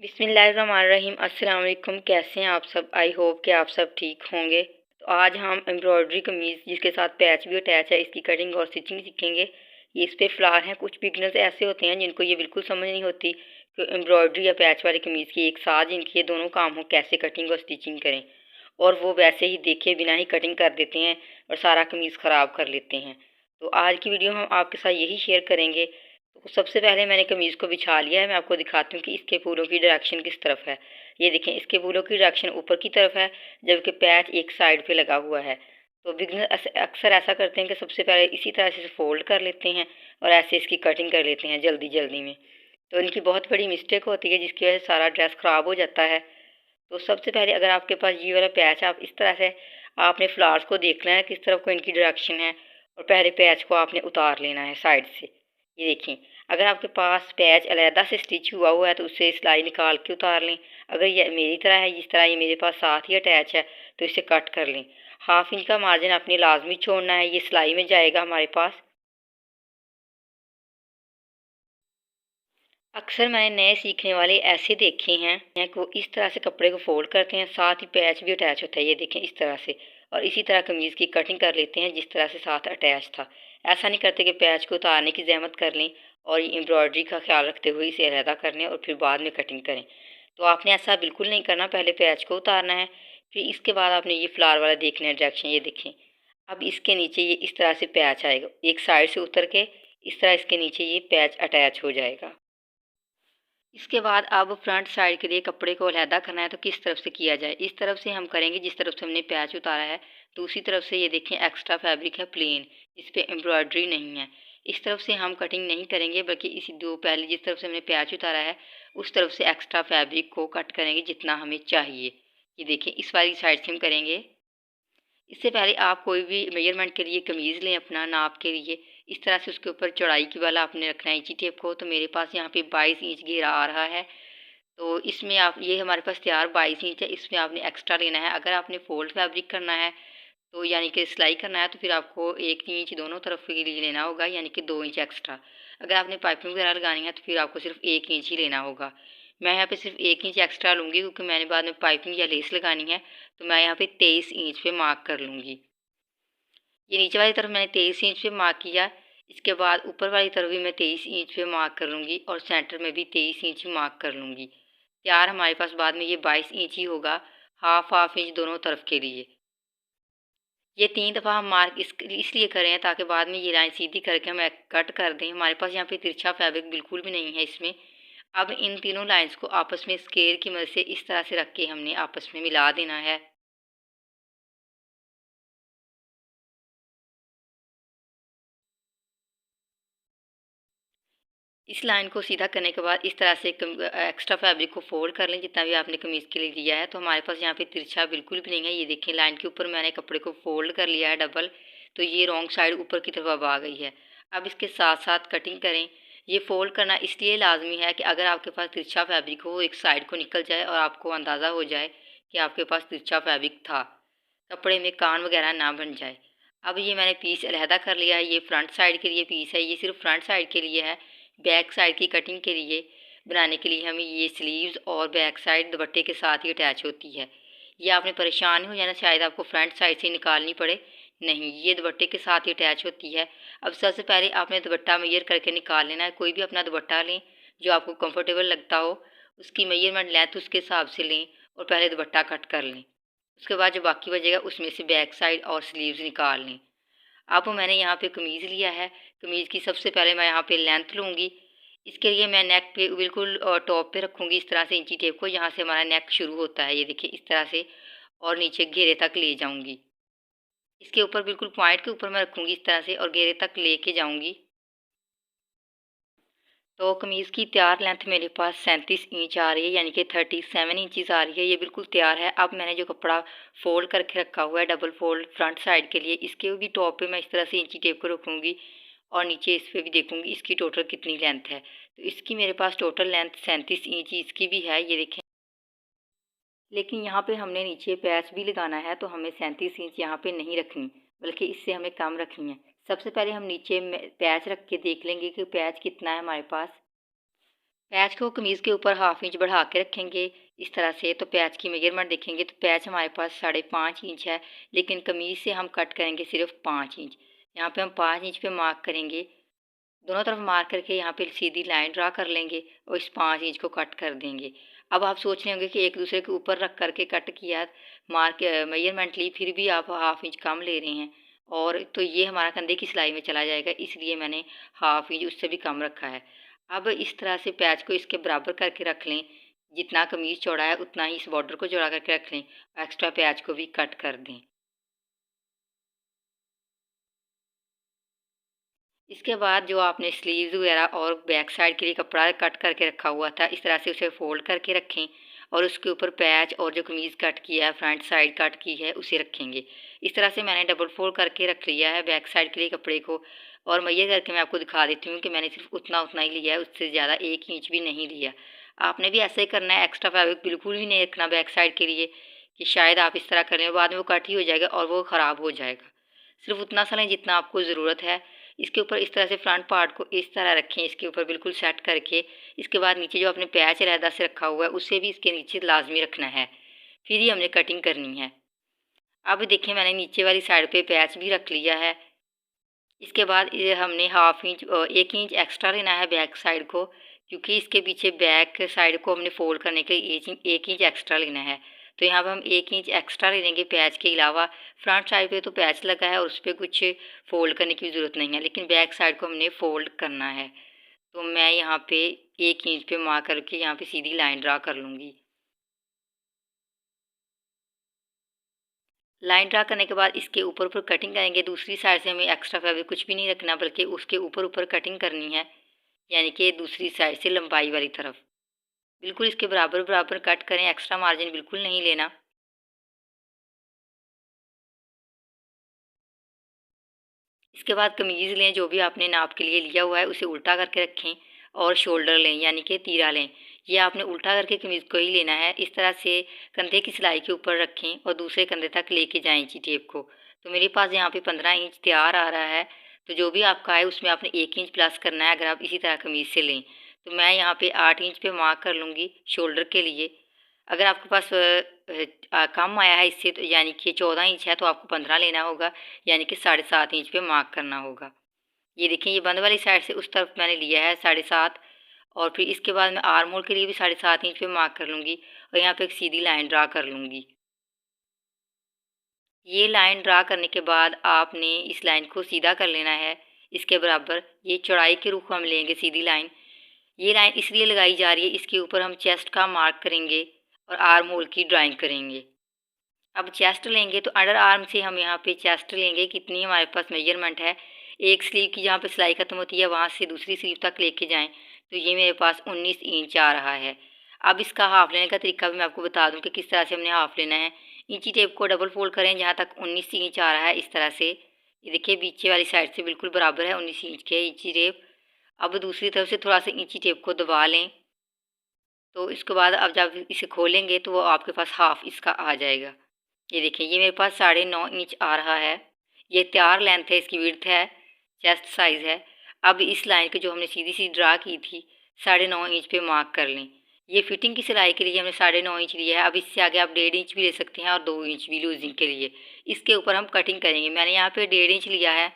बिस्मिल्लाहिर्रहमानिर्रहीम। अस्सलाम वालेकुम। कैसे हैं आप सब? आई होप कि आप सब ठीक होंगे। तो आज हम एम्ब्रॉयडरी कमीज़ जिसके साथ पैच भी अटैच है इसकी कटिंग और स्टिचिंग सीखेंगे। ये इस पे फ्लावर हैं। कुछ बिगनर्स ऐसे होते हैं जिनको ये बिल्कुल समझ नहीं होती कि एम्ब्रॉयडरी या पैच वाली कमीज़ की एक साथ जिनकी ये दोनों काम हो कैसे कटिंग और स्टिचिंग करें, और वो वैसे ही देखे बिना ही कटिंग कर देते हैं और सारा कमीज़ ख़राब कर लेते हैं। तो आज की वीडियो हम आपके साथ यही शेयर करेंगे। तो सबसे पहले मैंने कमीज़ को बिछा लिया है। मैं आपको दिखाती हूँ कि इसके फूलों की डायरेक्शन किस तरफ है। ये देखें, इसके फूलों की डायरेक्शन ऊपर की तरफ है जबकि पैच एक साइड पे लगा हुआ है। तो बिगनर अक्सर ऐसा करते हैं कि सबसे पहले इसी तरह से फोल्ड कर लेते हैं और ऐसे इसकी कटिंग कर लेते हैं जल्दी जल्दी में। तो इनकी बहुत बड़ी मिस्टेक होती है जिसकी वजह से सारा ड्रेस ख़राब हो जाता है। तो सबसे पहले अगर आपके पास ये वाला पैच, आप इस तरह से आपने फ्लावर्स को देखना है किस तरफ को इनकी डायरेक्शन है, और पहले पैच को आपने उतार लेना है साइड से। ये देखें, अगर आपके पास पैच अलहदा से स्टिच हुआ हुआ है तो उससे सिलाई निकाल के उतार लें। अगर ये मेरी तरह है, जिस तरह ये मेरे पास साथ ही अटैच है, तो इसे कट कर लें। 1/2 इंच का मार्जिन अपनी लाजमी छोड़ना है, ये सिलाई में जाएगा हमारे पास। अक्सर मैंने नए सीखने वाले ऐसे देखे हैं कि वो इस तरह से कपड़े को फोल्ड करते हैं, साथ ही पैच भी अटैच होता है। ये देखें इस तरह से, और इसी तरह कमीज़ की कटिंग कर लेते हैं जिस तरह से साथ अटैच था। ऐसा नहीं करते कि पैच को उतारने की जहमत कर लें और ये एम्ब्रॉयडरी का ख्याल रखते हुए इसे अलहदा कर लें और फिर बाद में कटिंग करें। तो आपने ऐसा बिल्कुल नहीं करना। पहले पैच को उतारना है, फिर इसके बाद आपने ये फ्लावर वाला देखना है डायरेक्शन। ये देखें, अब इसके नीचे ये इस तरह से पैच आएगा, एक साइड से उतर के इस तरह इसके नीचे ये पैच अटैच हो जाएगा। इसके बाद अब फ्रंट साइड के लिए कपड़े को अलहदा करना है तो किस तरफ से किया जाए। इस तरफ से हम करेंगे जिस तरफ से हमने पैच उतारा है। दूसरी तरफ से ये देखें, एक्स्ट्रा फैब्रिक है प्लेन, इस पे एम्ब्रॉयडरी नहीं है। इस तरफ से हम कटिंग नहीं करेंगे बल्कि इसी दो पहले जिस तरफ से हमने पैच उतारा है उस तरफ से एक्स्ट्रा फैब्रिक को कट करेंगे जितना हमें चाहिए। ये देखें, इस वाली साइड से हम करेंगे। इससे पहले आप कोई भी मेजरमेंट के लिए कमीज़ लें अपना नाप के लिए। इस तरह से उसके ऊपर चौड़ाई की वाला आपने रखना है इंची टेप को। तो मेरे पास यहाँ पे 22 इंच घेरा आ रहा है। तो इसमें आप, ये हमारे पास तैयार 22 इंच है, इसमें आपने एक्स्ट्रा लेना है। अगर आपने फोल्ड फैब्रिक करना है तो यानी कि सिलाई करना है तो फिर आपको 1 इंच दोनों तरफ के लिए लेना होगा, यानी कि 2 इंच एक्स्ट्रा। अगर आपने पाइपिंग वगैरह लगानी है तो फिर आपको सिर्फ 1 इंच ही लेना होगा। मैं यहाँ पे सिर्फ 1 इंच एक्स्ट्रा लूँगी क्योंकि मैंने बाद में पाइपिंग या लेस लगानी है। तो मैं यहाँ पे 23 इंच पे मार्क कर लूँगी। ये नीचे वाली तरफ मैंने 23 इंच पे मार्क किया। इसके बाद ऊपर वाली तरफ भी मैं 23 इंच पे मार्क कर लूँगी और सेंटर में भी 23 इंच मार्क कर लूँगी। तैयार हमारे पास बाद में ये 22 इंच ही होगा, हाफ इंच दोनों तरफ के लिए। ये 3 दफ़ा हम मार्क इसलिए करें ताकि बाद में ये लाइन सीधी करके हम कट कर दें। हमारे पास यहाँ पे तिरछा फैब्रिक बिल्कुल भी नहीं है इसमें। अब इन तीनों लाइंस को आपस में स्केल की मदद से इस तरह से रख के हमने आपस में मिला देना है। इस लाइन को सीधा करने के बाद इस तरह से एक्स्ट्रा फैब्रिक को फोल्ड कर लें जितना भी आपने कमीज़ के लिए दिया है। तो हमारे पास यहाँ पे तिरछा बिल्कुल भी नहीं है। ये देखिए, लाइन के ऊपर मैंने कपड़े को फोल्ड कर लिया है डबल, तो ये रॉन्ग साइड ऊपर की तरफ अब आ गई है। अब इसके साथ साथ कटिंग करें। ये फोल्ड करना इसलिए लाजमी है कि अगर आपके पास तिरछा फैब्रिक हो, एक साइड को निकल जाए और आपको अंदाज़ा हो जाए कि आपके पास तिरछा फैब्रिक था, कपड़े में कान वगैरह ना बन जाए। अब ये मैंने पीस अलहदा कर लिया है। ये फ्रंट साइड के लिए पीस है, ये सिर्फ फ्रंट साइड के लिए है। बैक साइड की कटिंग के लिए बनाने के लिए हमें ये स्लीव्स और बैक साइड दुपट्टे के साथ ही अटैच होती है। ये आपने परेशान हो जाना, शायद आपको फ्रंट साइड से निकालनी पड़े। नहीं, ये दुपट्टे के साथ ही अटैच होती है। अब सबसे पहले आपने दुपट्टा मेजर करके निकाल लेना है। कोई भी अपना दुपट्टा लें जो आपको कंफर्टेबल लगता हो, उसकी मेजरमेंट लेंथ उसके हिसाब से लें और पहले दुपट्टा कट कर लें। उसके बाद जो बाकी बचेगा उसमें से बैक साइड और स्लीव्स निकाल लें। अब मैंने यहाँ पे कमीज़ लिया है। कमीज़ की सबसे पहले मैं यहाँ पे लेंथ लूँगी। इसके लिए मैं नेक पे बिल्कुल टॉप पे रखूँगी इस तरह से इंची टेप को, जहाँ से हमारा नेक शुरू होता है। ये देखिए इस तरह से, और नीचे घेरे तक ले जाऊँगी। इसके ऊपर बिल्कुल पॉइंट के ऊपर मैं रखूँगी इस तरह से और घेरे तक लेके जाऊँगी। तो कमीज़ की तैयार लेंथ मेरे पास 37 इंच आ रही है, यानी कि 37 इंचज़ आ रही है। ये बिल्कुल तैयार है। अब मैंने जो कपड़ा फ़ोल्ड करके रखा हुआ है डबल फोल्ड फ्रंट साइड के लिए, इसके भी टॉप पे मैं इस तरह से इंची टेप को रखूँगी और नीचे इस पे भी देखूँगी इसकी टोटल कितनी लेंथ है। तो इसकी मेरे पास टोटल लेंथ 37 इंच इसकी भी है, ये देखें। लेकिन यहाँ पे हमने नीचे पैच भी लगाना है तो हमें 37 इंच यहाँ पे नहीं रखनी, बल्कि इससे हमें कम रखनी है। सबसे पहले हम नीचे पैच रख के देख लेंगे कि पैच कितना है हमारे पास। पैच को कमीज़ के ऊपर हाफ इंच बढ़ा के रखेंगे इस तरह से। तो पैच की मेजरमेंट देखेंगे तो पैच हमारे पास 5.5 इंच है, लेकिन कमीज़ से हम कट करेंगे सिर्फ 5 इंच। यहाँ पे हम 5 इंच पे मार्क करेंगे, दोनों तरफ मार्क करके यहाँ पे सीधी लाइन ड्रा कर लेंगे और इस 5 इंच को कट कर देंगे। अब आप सोच रहे होंगे कि एक दूसरे के ऊपर रख करके कट किया, मार्क मेजरमेंट ली, फिर भी आप हाफ इंच कम ले रहे हैं, और तो ये हमारा कंधे की सिलाई में चला जाएगा, इसलिए मैंने हाफ इंच उससे भी कम रखा है। अब इस तरह से पैच को इसके बराबर करके रख लें, जितना कमीज़ चौड़ा है उतना ही इस बॉर्डर को चौड़ा करके रख लें, एक्स्ट्रा पैच को भी कट कर दें। इसके बाद जो आपने स्लीव्स वगैरह और बैक साइड के लिए कपड़ा कट करके रखा हुआ था, इस तरह से उसे फ़ोल्ड करके रखें और उसके ऊपर पैच और जो कमीज़ कट किया है, फ्रंट साइड कट की है, उसे रखेंगे। इस तरह से मैंने डबल फ़ोल्ड करके रख लिया है बैक साइड के लिए कपड़े को, और मैं ये करके मैं आपको दिखा देती हूँ कि मैंने सिर्फ उतना ही लिया है, उससे ज़्यादा 1 इंच भी नहीं लिया। आपने भी ऐसे ही करना है, एक्स्ट्रा फैब्रिक बिल्कुल भी नहीं रखना बैक साइड के लिए कि शायद आप इस तरह करें बाद में वो कट ही हो जाएगा और वो ख़राब हो जाएगा। सिर्फ उतना सा लें जितना आपको ज़रूरत है। इसके ऊपर इस तरह से फ्रंट पार्ट को इस तरह रखें, इसके ऊपर बिल्कुल सेट करके। इसके बाद नीचे जो आपने पैच अलहदा से रखा हुआ है उसे भी इसके नीचे लाजमी रखना है, फिर ही हमने कटिंग करनी है। अब देखिए मैंने नीचे वाली साइड पे पैच भी रख लिया है। इसके बाद ये हमने हाफ इंच 1 इंच एक्स्ट्रा लेना है बैक साइड को, क्योंकि इसके पीछे बैक साइड को हमने फ़ोल्ड करने के लिए 1 इंच एक्स्ट्रा लेना है। तो यहाँ पे हम 1 इंच एक्स्ट्रा ले लेंगे पैच के अलावा। फ्रंट साइड पे तो पैच लगा है और उस पर कुछ फ़ोल्ड करने की ज़रूरत नहीं है, लेकिन बैक साइड को हमने फ़ोल्ड करना है। तो मैं यहाँ पे 1 इंच पे मार्क करके यहाँ पे सीधी लाइन ड्रा कर लूँगी। लाइन ड्रा करने के बाद इसके ऊपर कटिंग करेंगे। दूसरी साइड से हमें एक्स्ट्रा फैब्रिक कुछ भी नहीं रखना, बल्कि उसके ऊपर कटिंग करनी है, यानी कि दूसरी साइड से लंबाई वाली तरफ। बिल्कुल इसके बराबर कट करें, एक्स्ट्रा मार्जिन बिल्कुल नहीं लेना। इसके बाद कमीज़ लें, जो भी आपने नाप के लिए लिया हुआ है उसे उल्टा करके रखें और शोल्डर लें, यानी कि तीरा लें। ये आपने उल्टा करके कमीज़ को ही लेना है। इस तरह से कंधे की सिलाई के ऊपर रखें और दूसरे कंधे तक लेके जाएं इंची टेप को। तो मेरे पास यहाँ पे 15 इंच तैयार आ रहा है। तो जो भी आपका है उसमें आपने 1 इंच प्लस करना है, अगर आप इसी तरह कमीज़ से लें। तो मैं यहाँ पे 8 इंच पे मार्क कर लूँगी शोल्डर के लिए। अगर आपके पास कम आया है इससे, तो यानी कि 14 इंच है, तो आपको 15 लेना होगा, यानी कि 7.5 इंच पे मार्क करना होगा। ये देखिए ये बंद वाली साइड से उस तरफ मैंने लिया है 7.5, और फिर इसके बाद मैं आर्म होल के लिए भी 7.5 इंच पे मार्क कर लूँगी और यहाँ पे एक सीधी लाइन ड्रा कर लूँगी। ये लाइन ड्रा करने के बाद आपने इस लाइन को सीधा कर लेना है इसके बराबर। ये चौड़ाई के रुख हम लेंगे सीधी लाइन। ये लाइन इसलिए लगाई जा रही है, इसके ऊपर हम चेस्ट का मार्क करेंगे और आर्म होल की ड्राइंग करेंगे। अब चेस्ट लेंगे तो अंडर आर्म से हम यहाँ पे चेस्ट लेंगे, कितनी हमारे पास मेजरमेंट है, एक स्लीव की जहाँ पे सिलाई खत्म होती है वहाँ से दूसरी स्लीव तक लेके जाएं। तो ये मेरे पास 19 इंच आ रहा है। अब इसका हाफ़ लेने का तरीका भी मैं आपको बता दूँ कि किस तरह से हमने हाफ़ लेना है। इंची टेप को डबल फोल्ड करें जहाँ तक 19 इंच आ रहा है, इस तरह से। ये देखिए पीछे वाली साइड से बिल्कुल बराबर है 19 इंच के इंची टेप। अब दूसरी तरफ से थोड़ा सा इंची टेप को दबा लें। तो इसके बाद अब जब इसे खोलेंगे तो वो आपके पास हाफ़ इसका आ जाएगा। ये देखिए ये मेरे पास 9.5 इंच आ रहा है। ये तैयार लेंथ है, इसकी विड्थ है, चेस्ट साइज़ है। अब इस लाइन को जो हमने सीधी सी ड्रा की थी 9.5 इंच पे मार्क कर लें। ये फिटिंग की सिलाई के लिए हमने 9.5 इंच लिया है। अब इससे आगे आप 1.5 इंच भी ले सकते हैं और 2 इंच भी लूजिंग के लिए। इसके ऊपर हम कटिंग करेंगे। मैंने यहाँ पे 1.5 इंच लिया है।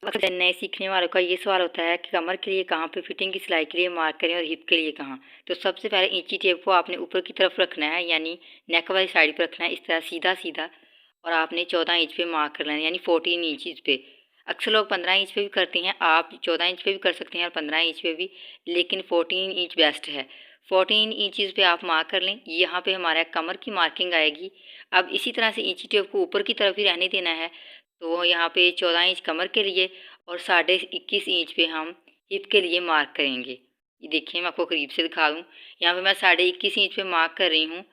अक्सर नए सीखने वालों का ये सवाल होता है कि कमर के लिए कहाँ पे फिटिंग की सिलाई के लिए मार्क करें और हिप के लिए कहाँ। तो सबसे पहले इंची टेप को आपने ऊपर की तरफ रखना है, यानी नेक वाली साइड पर रखना है, इस तरह सीधा सीधा, और आपने 14 इंच पे मार्क कर लेना है, यानी 14 इंचज़ पे। अक्सर लोग 15 इंच पे भी करते हैं, आप 14 इंच पे भी कर सकते हैं और 15 इंच पे भी, लेकिन 14 इंच बेस्ट है। 14 इंचज़ पे आप मार्क कर लें। यहाँ पे हमारा कमर की मार्किंग आएगी। अब इसी तरह से इंची टेप को ऊपर की तरफ ही रहने देना है। तो यहाँ पे 14 इंच कमर के लिए और 21.5 इंच पे हम हिप के लिए मार्क करेंगे। ये देखिए मैं आपको करीब से दिखा दूँ। यहाँ पे मैं 21.5 इंच पे मार्क कर रही हूँ।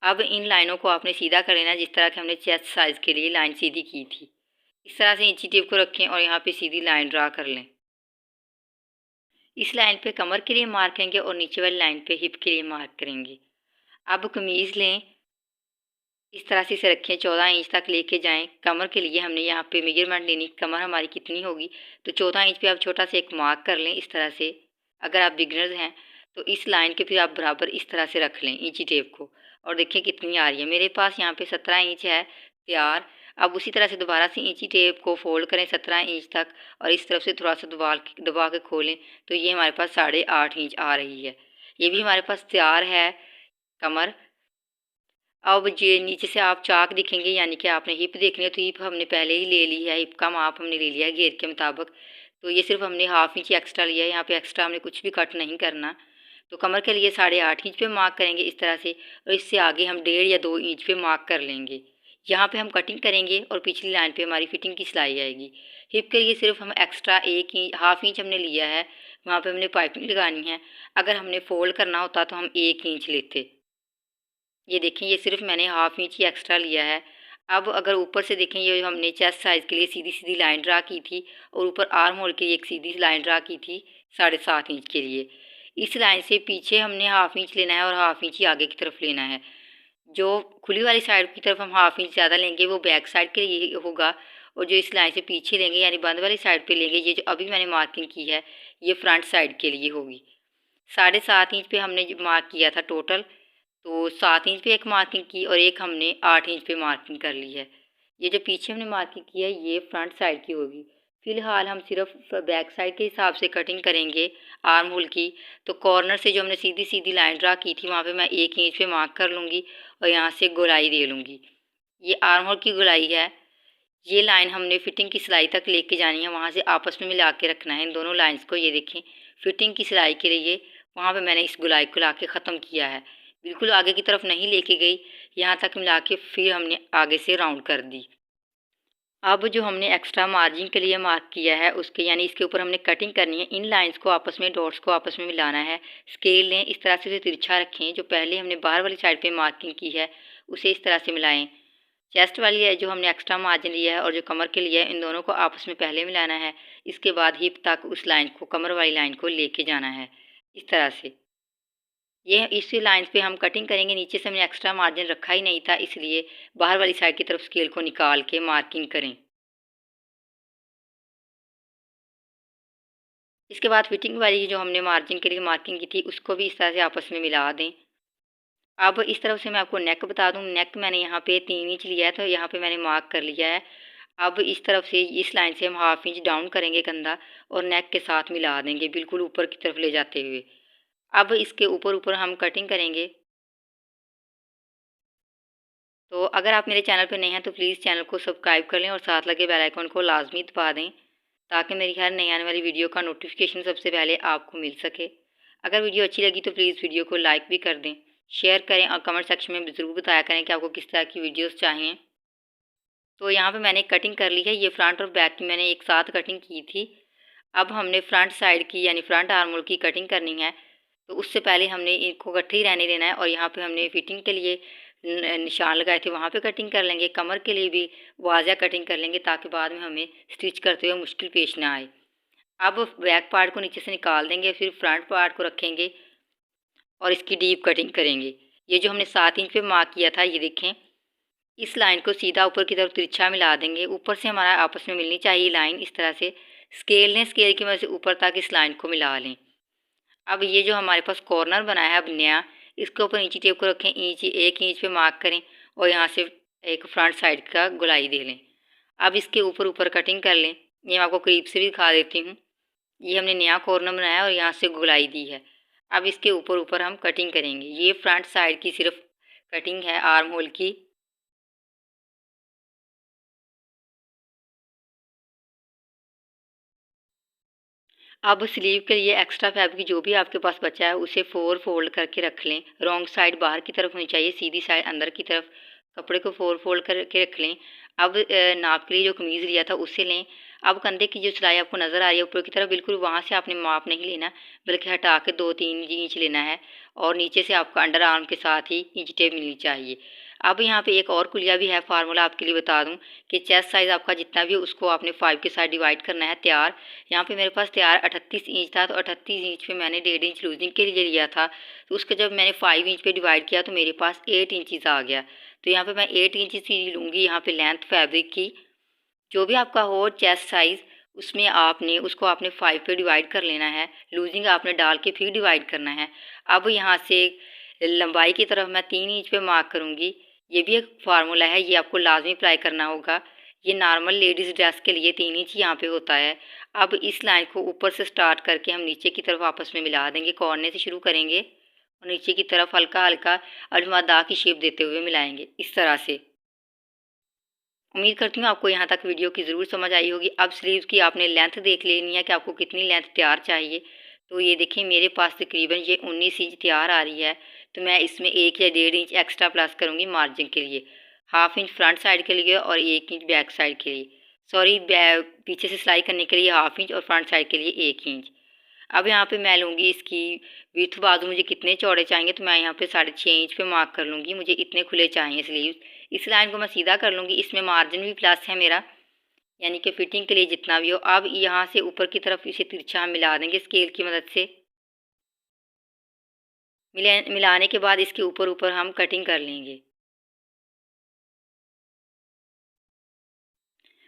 अब इन लाइनों को आपने सीधा कर लेना, जिस तरह कि हमने चेस्ट साइज़ के लिए लाइन सीधी की थी। इस तरह से इंची टेप को रखें और यहाँ पे सीधी लाइन ड्रा कर लें। इस लाइन पे कमर के लिए मार्क करेंगे और नीचे वाली लाइन पे हिप के लिए मार्क करेंगे। अब कमीज़ लें, इस तरह से इसे रखें, 14 इंच तक लेके जाएं। कमर के लिए हमने यहाँ पे मेजरमेंट लेनी, कमर हमारी कितनी होगी, तो 14 इंच पे आप छोटा सा एक मार्क कर लें इस तरह से। अगर आप बिगनर्स हैं तो इस लाइन के फिर आप बराबर इस तरह से रख लें इंची टेप को, और देखिए कितनी आ रही है। मेरे पास यहाँ पे 17 इंच है तैयार। अब उसी तरह से दोबारा से इंची टेप को फोल्ड करें 17 इंच तक, और इस तरफ से थोड़ा सा दबा के खोलें तो ये हमारे पास 8.5 इंच आ रही है। ये भी हमारे पास तैयार है कमर। अब ये नीचे से आप चाक दिखेंगे, यानी कि आपने हिप देखनी है तो हिप हमने पहले ही ले ली है, हिप का माप हमने ले लिया है घेर के मुताबिक। तो ये सिर्फ हमने हाफ इंच एक्स्ट्रा लिया है, यहाँ पे एक्स्ट्रा हमने कुछ भी कट नहीं करना। तो कमर के लिए 8.5 इंच पे मार्क करेंगे इस तरह से, और इससे आगे हम 1.5 या 2 इंच पे मार्क कर लेंगे। यहाँ पे हम कटिंग करेंगे और पिछली लाइन पे हमारी फिटिंग की सिलाई आएगी। हिप के लिए सिर्फ हम एक्स्ट्रा 1 इंच हाफ इंच हमने लिया है, वहाँ पे हमने पाइपिंग लगानी है। अगर हमने फोल्ड करना होता तो हम 1 इंच लेते। ये देखें ये सिर्फ मैंने हाफ इंच ही एक्स्ट्रा लिया है। अब अगर ऊपर से देखें, ये हमने चेस्ट साइज़ के लिए सीधी सीधी लाइन ड्रा की थी, और ऊपर आर्म होल के लिए एक सीधी लाइन ड्रा की थी 7.5 इंच के लिए। इस लाइन से पीछे हमने हाफ इंच लेना है और हाफ इंच ही आगे की तरफ लेना है। जो खुली वाली साइड की तरफ हम हाफ इंच ज़्यादा लेंगे वो बैक साइड के लिए होगा, और जो इस लाइन से पीछे लेंगे यानी बंद वाली साइड पे लेंगे, ये जो अभी मैंने मार्किंग की है ये फ्रंट साइड के लिए होगी। 7.5 इंच पे हमने मार्क किया था टोटल, तो 7 इंच पे एक मार्किंग की और एक हमने 8 इंच पे मार्किंग कर ली है। ये जो पीछे हमने मार्किंग की है ये फ्रंट साइड की होगी। फ़िलहाल हम सिर्फ बैक साइड के हिसाब से कटिंग करेंगे आर्म होल की। तो कॉर्नर से जो हमने सीधी सीधी लाइन ड्रा की थी वहाँ पे मैं 1 इंच पे मार्क कर लूँगी और यहाँ से गोलाई दे लूँगी। ये आर्म होल की गोलाई है। ये लाइन हमने फिटिंग की सिलाई तक लेके जानी है, वहाँ से आपस में मिला के रखना है इन दोनों लाइंस को। ये देखें फिटिंग की सिलाई के लिए वहाँ पे मैंने इस गोलाई को ला के ख़त्म किया है, बिल्कुल आगे की तरफ नहीं लेके गई, यहाँ तक मिला के फिर हमने आगे से राउंड कर दी। अब जो हमने एक्स्ट्रा मार्जिन के लिए मार्क किया है उसके यानी इसके ऊपर हमने कटिंग करनी है। इन लाइंस को आपस में डॉट्स को आपस में मिलाना है। स्केल लें इस तरह से उसे तिरछा रखें। जो पहले हमने बाहर वाली साइड पे मार्किंग की है उसे इस तरह से मिलाएं। चेस्ट वाली है जो हमने एक्स्ट्रा मार्जिन लिया है और जो कमर के लिए है, इन दोनों को आपस में पहले मिलाना है। इसके बाद हिप तक उस लाइन को कमर वाली लाइन को लेके जाना है इस तरह से। ये इसी लाइन पे हम कटिंग करेंगे। नीचे से हमने एक्स्ट्रा मार्जिन रखा ही नहीं था, इसलिए बाहर वाली साइड की तरफ स्केल को निकाल के मार्किंग करें। इसके बाद फिटिंग वाली जो हमने मार्जिन के लिए मार्किंग की थी उसको भी इस तरह से आपस में मिला दें। अब इस तरफ से मैं आपको नेक बता दूं। नेक मैंने यहाँ पे 3 इंच लिया है तो यहाँ पे मैंने मार्क कर लिया है। अब इस तरफ से इस लाइन से हम हाफ इंच डाउन करेंगे कंधा और नेक के साथ मिला देंगे बिल्कुल ऊपर की तरफ ले जाते हुए। अब इसके ऊपर ऊपर हम कटिंग करेंगे। तो अगर आप मेरे चैनल पर नए हैं तो प्लीज़ चैनल को सब्सक्राइब कर लें और साथ लगे बेल आइकन को लाजमी दबा दें, ताकि मेरी हर नई आने वाली वीडियो का नोटिफिकेशन सबसे पहले आपको मिल सके। अगर वीडियो अच्छी लगी तो प्लीज़ वीडियो को लाइक भी कर दें, शेयर करें और कमेंट सेक्शन में ज़रूर बताया करें कि आपको किस तरह की वीडियोस चाहिए। तो यहाँ पे मैंने कटिंग कर ली है। ये फ्रंट और बैक की मैंने एक साथ कटिंग की थी। अब हमने फ्रंट साइड की यानी फ्रंट आर्म होल की कटिंग करनी है। तो उससे पहले हमने इनको इकट्ठे ही रहने देना है, और यहाँ पे हमने फिटिंग के लिए निशान लगाए थे वहाँ पे कटिंग कर लेंगे। कमर के लिए भी वाज़ा कटिंग कर लेंगे ताकि बाद में हमें स्टिच करते हुए मुश्किल पेश ना आए। अब बैक पार्ट को नीचे से निकाल देंगे, फिर फ्रंट पार्ट को रखेंगे और इसकी डीप कटिंग करेंगे। ये जो हमने 7 इंच पे मार्क किया था ये देखें, इस लाइन को सीधा ऊपर की तरफ तिरछा मिला देंगे। ऊपर से हमारा आपस में मिलनी चाहिए लाइन इस तरह से। स्केल लें, स्केल की मदद से ऊपर तक इस लाइन को मिला लें। अब ये जो हमारे पास कॉर्नर बना है अब नया, इसके ऊपर इंची टेप को रखें, 1 इंच पे मार्क करें और यहाँ से एक फ्रंट साइड का गोलाई दे लें। अब इसके ऊपर ऊपर कटिंग कर लें। ये मैं आपको करीब से भी दिखा देती हूँ। ये हमने नया कॉर्नर बनाया और यहाँ से गोलाई दी है। अब इसके ऊपर ऊपर हम कटिंग करेंगे। ये फ्रंट साइड की सिर्फ कटिंग है आर्म होल की। अब स्लीव के लिए एक्स्ट्रा फैब्रिक जो भी आपके पास बचा है उसे 4 फोल्ड करके रख लें। रॉन्ग साइड बाहर की तरफ होनी चाहिए, सीधी साइड अंदर की तरफ। कपड़े को 4 फोल्ड करके रख लें। अब नाप के लिए जो कमीज़ लिया था उसे लें। अब कंधे की जो सिलाई आपको नज़र आ रही है ऊपर की तरफ, बिल्कुल वहाँ से आपने माप नहीं लेना, बल्कि हटा के 2-3 इंच लेना है, और नीचे से आपका अंडर आर्म के साथ ही इंच टेप मिलनी चाहिए। अब यहाँ पे एक और कुलिया भी है, फार्मूला आपके लिए बता दूँ कि चेस्ट साइज़ आपका जितना भी हो उसको आपने 5 के साथ डिवाइड करना है तैयार। यहाँ पे मेरे पास तैयार 38 इंच था, तो 38 इंच पे मैंने 1.5 इंच लूजिंग के लिए लिया था। तो उसको जब मैंने 5 इंच पे डिवाइड किया तो मेरे पास 8 इंचज़ आ गया। तो यहाँ पे मैं 8 इंचज़ ही लूँगी यहाँ पे लेंथ फैब्रिक की। जो भी आपका हो चेस्ट साइज़ उसमें उसको आपने 5 पे डिवाइड कर लेना है, लूजिंग आपने डाल के फिर डिवाइड करना है। अब यहाँ से लंबाई की तरफ मैं 3 इंच पे मार्क करूँगी। ये भी एक फार्मूला है, ये आपको लाजमी अप्लाई करना होगा। ये नॉर्मल लेडीज़ ड्रेस के लिए 3 इंच यहाँ पे होता है। अब इस लाइन को ऊपर से स्टार्ट करके हम नीचे की तरफ आपस में मिला देंगे, कॉर्नर से शुरू करेंगे और नीचे की तरफ हल्का हल्का अजमादा की शेप देते हुए मिलाएंगे इस तरह से। उम्मीद करती हूँ आपको यहाँ तक वीडियो की ज़रूर समझ आई होगी। अब स्लीव्स की आपने लेंथ देख लेनी है कि आपको कितनी लेंथ तैयार चाहिए। तो ये देखिए मेरे पास तकरीबन ये 19 इंच तैयार आ रही है, तो मैं इसमें 1 या 1.5 इंच एक्स्ट्रा प्लस करूँगी मार्जिन के लिए, हाफ इंच फ्रंट साइड के लिए और 1 इंच बैक साइड के लिए, सॉरी पीछे से सिलाई करने के लिए हाफ इंच और फ्रंट साइड के लिए 1 इंच। अब यहाँ पे मैं लूँगी इसकी विड्थ, बाजू मुझे कितने चौड़े चाहिए तो मैं यहाँ पे 6.5 इंच पे मार्क कर लूँगी। मुझे इतने खुले चाहिए स्लीव्स। इस लाइन को मैं सीधा कर लूँगी, इसमें मार्जिन भी प्लस है मेरा, यानी कि फिटिंग के लिए जितना भी हो। अब यहाँ से ऊपर की तरफ इसे तिरछा हम मिला देंगे स्केल की मदद से। मिलाने के बाद इसके ऊपर ऊपर हम कटिंग कर लेंगे।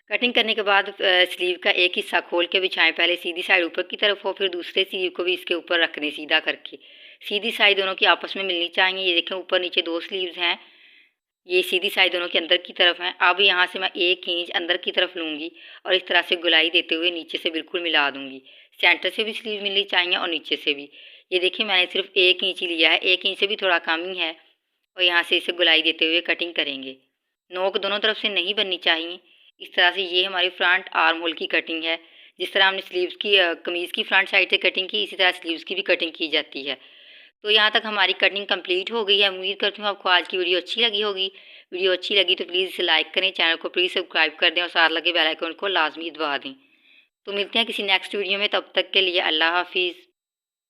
कटिंग करने के बाद स्लीव का एक हिस्सा खोल के बिछाएं, पहले सीधी साइड ऊपर की तरफ हो, फिर दूसरे स्लीव को भी इसके ऊपर रख दें सीधा करके। सीधी साइड दोनों की आपस में मिलनी चाहिए। ये देखें ऊपर नीचे 2 स्लीव्स हैं, ये सीधी साइड दोनों के अंदर की तरफ हैं। अब यहाँ से मैं 1 इंच अंदर की तरफ लूँगी और इस तरह से गोलाई देते हुए नीचे से बिल्कुल मिला दूँगी। सेंटर से भी स्लीव मिलनी चाहिए और नीचे से भी। ये देखिए मैंने सिर्फ 1 इंच ही लिया है, 1 इंच से भी थोड़ा कम ही है, और यहाँ से इसे गोलाई देते हुए कटिंग करेंगे। नोक दोनों तरफ से नहीं बननी चाहिए। इस तरह से ये हमारी फ्रंट आर्म होल की कटिंग है। जिस तरह हमने स्लीव्स की कमीज़ की फ्रंट साइड से कटिंग की, इसी तरह स्लीव्स की भी कटिंग की जाती है। तो यहाँ तक हमारी कटिंग कंप्लीट हो गई है। उम्मीद करती हूँ आपको आज की वीडियो अच्छी लगी होगी। वीडियो अच्छी लगी तो प्लीज़ इसे लाइक करें, चैनल को प्लीज़ सब्सक्राइब कर दें और साथ लगे बेल आइकन को लाजमी दबा दें। तो मिलते हैं किसी नेक्स्ट वीडियो में, तब तक के लिए अल्लाह हाफिज़।